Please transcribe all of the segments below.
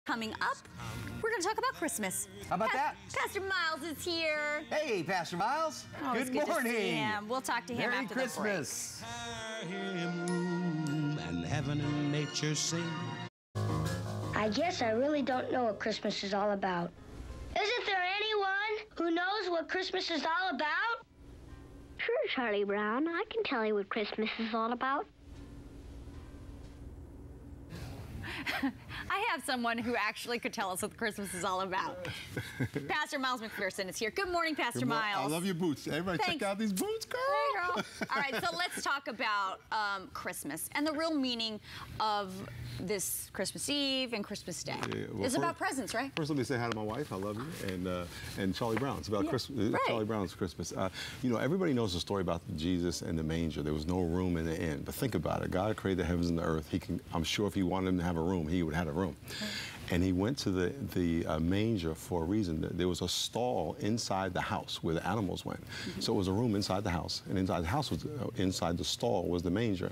Coming up, we're going to talk about Christmas. How about that? Pastor Miles is here. Hey, Pastor Miles. Good morning. To see him. We'll talk to him after Christmas. And heaven and nature sing. I guess I really don't know what Christmas is all about. Isn't there anyone who knows what Christmas is all about? Sure, Charlie Brown. I can tell you what Christmas is all about. I have someone who actually could tell us what Christmas is all about. Pastor Miles McPherson is here. Good morning, Pastor Miles. I love your boots. Everybody check out these boots, girl. Hey, girl. All right, so let's talk about Christmas and the real meaning of this Christmas Eve and Christmas Day. Yeah, well, it's about presents, right? First, let me say hi to my wife. I love you. And Charlie Brown. It's about Christmas. Right. Charlie Brown's Christmas. You know, everybody knows the story about Jesus and the manger. There was no room in the inn. But think about it. God created the heavens and the earth. I'm sure if he wanted him to have a room, he would have had a room. Right. And he went to the manger for a reason. There was a stall inside the house where the animals went. So it was a room inside the house. And inside the house was inside the stall was the manger.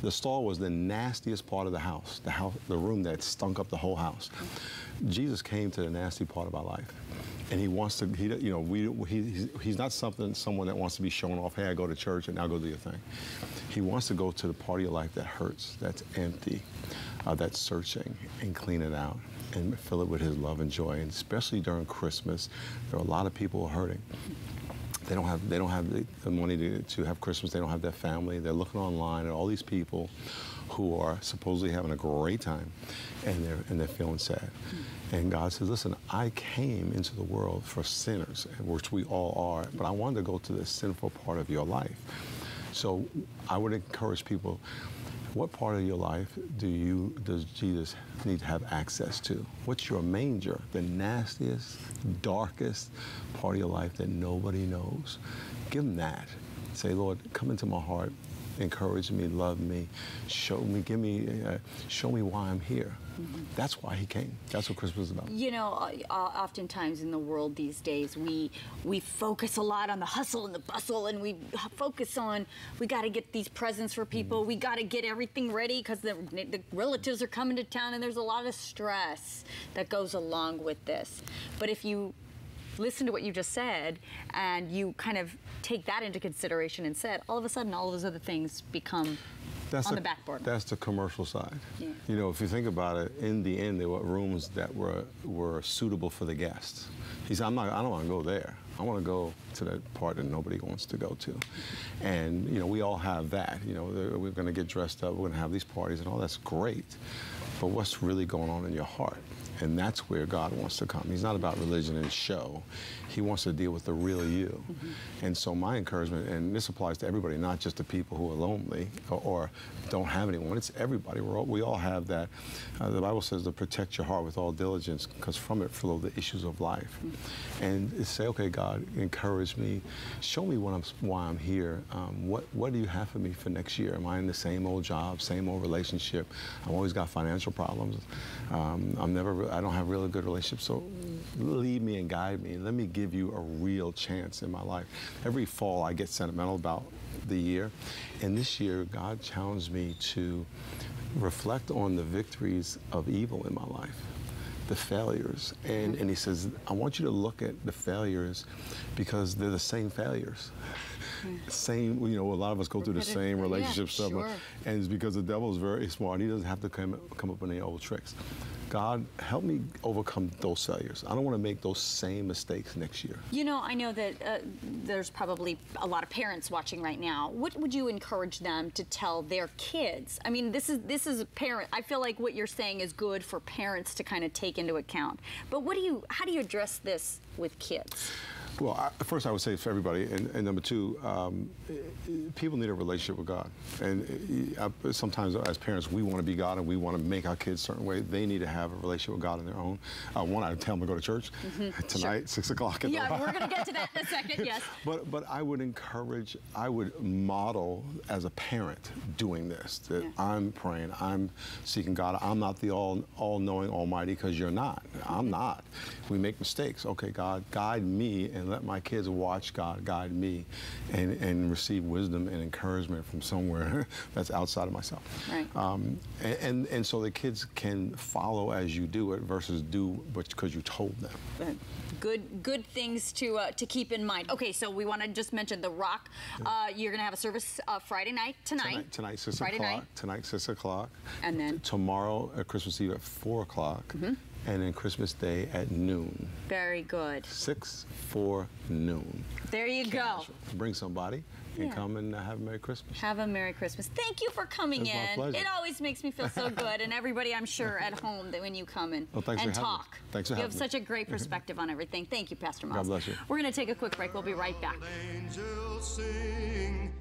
The stall was the nastiest part of the house, the room that stunk up the whole house. Jesus came to the nasty part of our life. And he wants to, he's not someone that wants to be showing off, hey, I go to church and now go do your thing. He wants to go to the part of your life that hurts, that's empty, that's searching, and clean it out and fill it with his love and joy. And especially during Christmas, there are a lot of people hurting. They don't have the money to have Christmas. They don't have their family. They're looking online at all these people who are supposedly having a great time, and they're feeling sad. And God says, listen, I came into the world for sinners, which we all are, but I wanted to go to the sinful part of your life. So I would encourage people, what part of your life does Jesus need to have access to? What's your manger, the nastiest, darkest part of your life that nobody knows? Give him that. Say, Lord, come into my heart, encourage me, love me, show me why I'm here. That's why he came. That's what Christmas is about. You know, oftentimes in the world these days, we focus a lot on the hustle and the bustle, and we focus on, we got to get these presents for people, we got to get everything ready because the relatives are coming to town, and there's a lot of stress that goes along with this. But if you listen to what you just said, and you kind of take that into consideration and said, all of a sudden, all those other things become on the backboard. That's the commercial side. Yeah. You know, if you think about it, in the end, there were rooms that were suitable for the guests. He said, I don't want to go there. I want to go to that part that nobody wants to go to. And, you know, we all have that. You know, we're going to get dressed up, we're going to have these parties and all that's great. But what's really going on in your heart? And that's where God wants to come. He's not about religion and show. He wants to deal with the real you. And so my encouragement, and this applies to everybody, not just the people who are lonely or don't have anyone, it's everybody. We all have that. The Bible says to protect your heart with all diligence, because from it flow the issues of life. And say, okay, God, encourage me. Show me why I'm here. What do you have for me for next year? Am I in the same old job, same old relationship? I've always got financial problems. I don't have really good relationships, so lead me and guide me, and let me give you a real chance in my life. Every fall I get sentimental about the year, and this year God challenged me to reflect on the victories of evil in my life, the failures, and he says, I want you to look at the failures because they're the same failures. Same, you know, a lot of us go through the same relationship stuff, and it's because the devil is very smart. He doesn't have to come up with any old tricks. God, help me overcome those failures. I don't want to make those same mistakes next year. You know, I know that there's probably a lot of parents watching right now. What would you encourage them to tell their kids? I mean, this is a parent. I feel like what you're saying is good for parents to kind of take into account. But how do you address this with kids? Well, first I would say for everybody, and number two, people need a relationship with God. And sometimes as parents, we want to be God and we want to make our kids a certain way. They need to have a relationship with God on their own. One, I tell them to go to church tonight, 6 o'clock. Yeah, we're going to get to that in a second, yes. But I would encourage, I would model as a parent doing this, that I'm praying, I'm seeking God. I'm not the all-knowing Almighty, because you're not. I'm not. We make mistakes. Okay, God, God guide me and let my kids watch God guide me and receive wisdom and encouragement from somewhere that's outside of myself. Right. And so the kids can follow as you do it versus do because you told them. Good things to keep in mind. Okay, so we want to just mention the Rock. You're going to have a service Friday night tonight. Tonight 6 Friday o'clock. night. Tonight 6 o'clock. And then tomorrow Christmas Eve at 4 o'clock. And then Christmas Day at noon. Very good. 6, 4, noon. There you go. Bring somebody and come and have a Merry Christmas. Have a Merry Christmas. Thank you for coming in. My pleasure. It always makes me feel so good, and everybody, I'm sure, at home, that when you come in Well, thanks and for having talk. me. Thanks for you having have such a great perspective on everything. Thank you, Pastor Miles. God bless you. We're going to take a quick break. We'll be right back. Angels sing.